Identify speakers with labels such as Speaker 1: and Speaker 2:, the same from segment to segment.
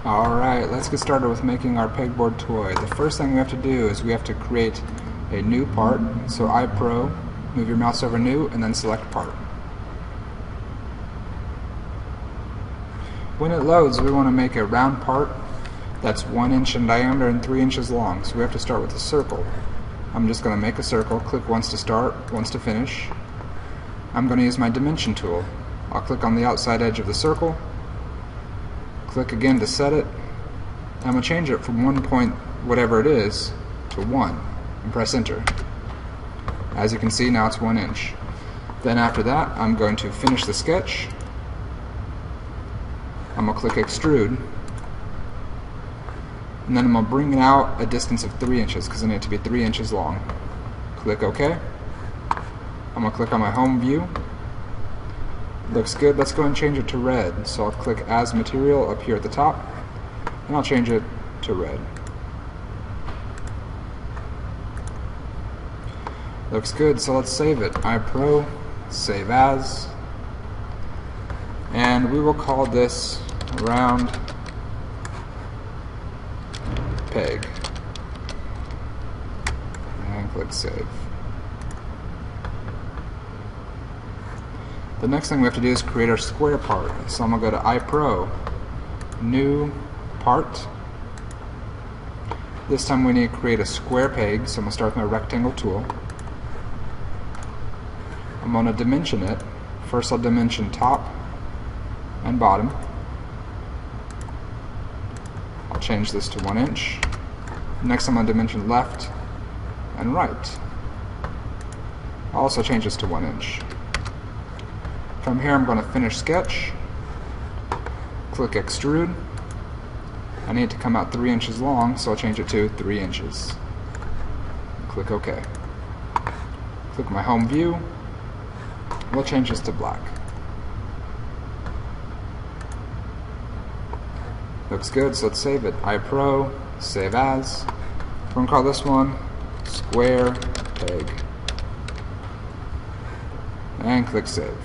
Speaker 1: Alright, let's get started with making our pegboard toy. The first thing we have to do is we have to create a new part. So iPro, move your mouse over new and then select part. When it loads, we want to make a round part that's 1 inch in diameter and 3 inches long. So we have to start with a circle. I'm just going to make a circle, click once to start, once to finish. I'm going to use my dimension tool. I'll click on the outside edge of the circle, click again to set it. I'm going to change it from 1 point whatever it is to 1 and press enter. As you can see, now it's 1 inch. Then after that, I'm going to finish the sketch. I'm going to click extrude, and then I'm going to bring it out a distance of 3 inches because I need it to be 3 inches long. Click OK. I'm going to click on my home view. Looks good. Let's go and change it to red. So I'll click as material up here at the top and I'll change it to red. Looks good, so let's save it. iPro, save as, and we will call this round peg and click save. The next thing we have to do is create our square part. So I'm going to go to iPro, new part. This time we need to create a square peg, so I'm going to start with my rectangle tool. I'm going to dimension it. First I'll dimension top and bottom. I'll change this to 1 inch. Next I'm going to dimension left and right. I'll also change this to 1 inch. From here I'm going to finish sketch, click extrude. I need it to come out 3 inches long, so I'll change it to 3 inches. Click OK. Click my home view. We'll change this to black. Looks good, so let's save it. iPro, save as. We're going to call this one square peg. And click save.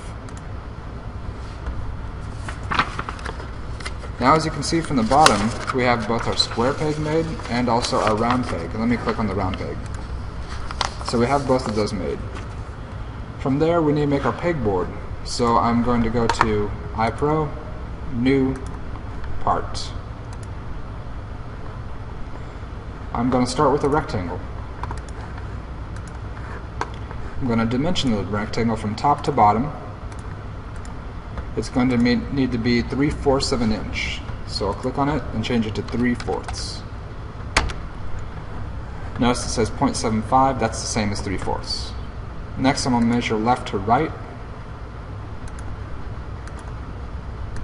Speaker 1: Now as you can see from the bottom, we have both our square peg made and also our round peg. Let me click on the round peg. So we have both of those made. From there we need to make our pegboard. So I'm going to go to iPro, new part. I'm going to start with a rectangle. I'm going to dimension the rectangle from top to bottom. It's going to need to be 3/4 of an inch. So I'll click on it and change it to 3/4. Notice it says 0.75, that's the same as 3/4. Next I'm going to measure left to right.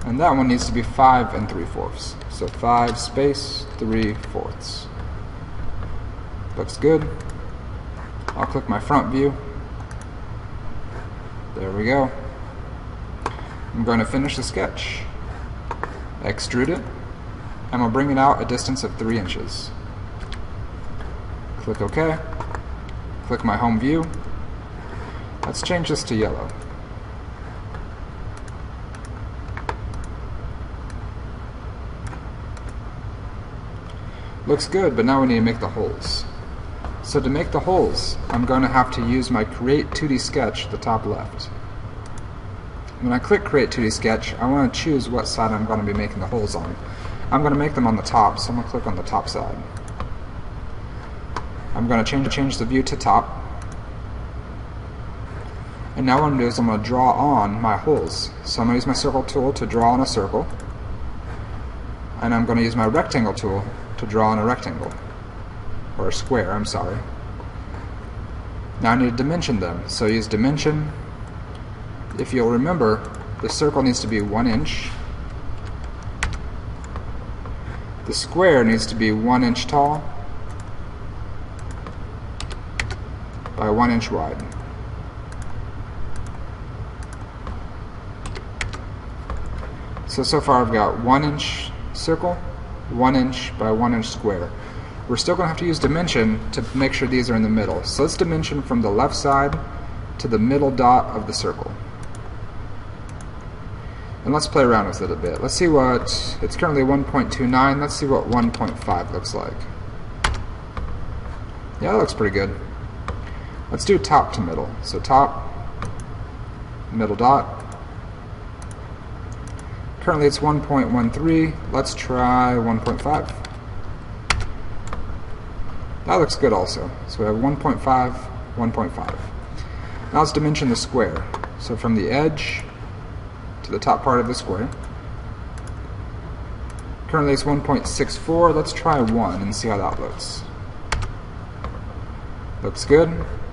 Speaker 1: And that one needs to be 5 3/4. So 5 space 3/4. Looks good. I'll click my front view. There we go. I'm going to finish the sketch. Extrude it. And we'll bring it out a distance of 3 inches. Click OK. Click my home view. Let's change this to yellow. Looks good, but now we need to make the holes. So to make the holes, I'm going to have to use my Create 2D Sketch at the top left. When I click Create 2D Sketch, I want to choose what side I'm going to be making the holes on. I'm going to make them on the top, so I'm going to click on the top side. I'm going to change the view to top. And now what I'm going to do is I'm going to draw on my holes. So I'm going to use my circle tool to draw on a circle. And I'm going to use my rectangle tool to draw on a rectangle. Or a square, I'm sorry. Now I need to dimension them. So use dimension. If you'll remember, the circle needs to be 1 inch. The square needs to be 1 inch tall by 1 inch wide. So far I've got 1 inch circle, 1 inch by 1 inch square. We're still going to have to use dimension to make sure these are in the middle. So let's dimension from the left side to the middle dot of the circle. And let's play around with it a bit. Let's see what, it's currently 1.29, let's see what 1.5 looks like. Yeah, that looks pretty good. Let's do top to middle. So top, middle dot. Currently it's 1.13, let's try 1.5. That looks good also. So we have 1.5, 1.5. Now let's dimension the square. So from the edge to the top part of the square. Currently it's 1.64, let's try 1 and see how that looks. Looks good.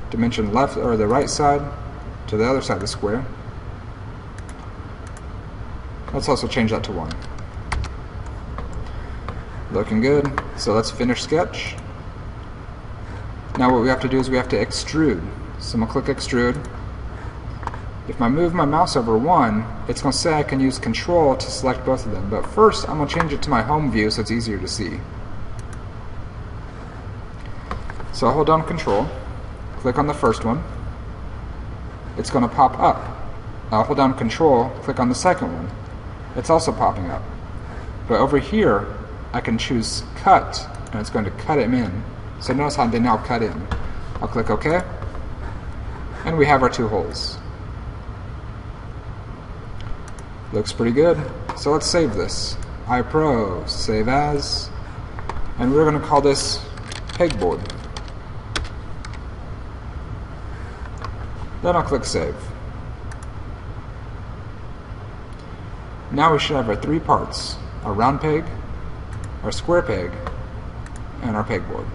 Speaker 1: Dimension left or the right side to the other side of the square. Let's also change that to 1. Looking good. So let's finish sketch. Now what we have to do is we have to extrude. So I'm going to click extrude. If I move my mouse over 1, it's going to say I can use control to select both of them. But first I'm going to change it to my home view so it's easier to see. So I'll hold down control, click on the first one. It's going to pop up. I'll hold down control, click on the second one. It's also popping up. But over here I can choose cut and it's going to cut them in. So notice how they now cut in. I'll click OK, and we have our 2 holes. Looks pretty good. So let's save this. iPro, save as, and we're going to call this Pegboard. Then I'll click save. Now we should have our 3 parts, our round peg, our square peg, and our pegboard.